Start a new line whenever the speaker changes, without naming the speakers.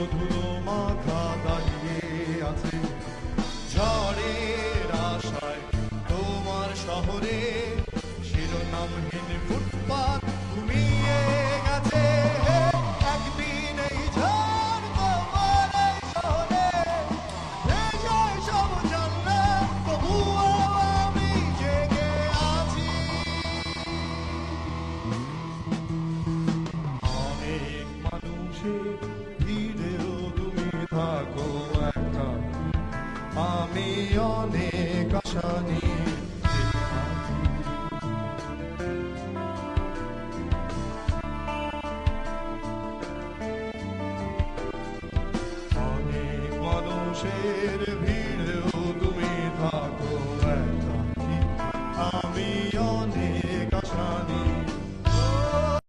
ধুলো মাথা দাঁড়িয়ে আছে ঝড়ের আশায় তোমার শহরে শিরোনামহীন ফুটপাত ঘুমিয়ে গেছে একদিন এই ঝড় তোমার এই শহরে ভেসে সব জানলা তবুও আমি জেগে আছি অনেক মানুষের ভিড়েও তুমি থাকো একা আমি অনেক আশা নিয়ে অনেক মানুষের ভিড়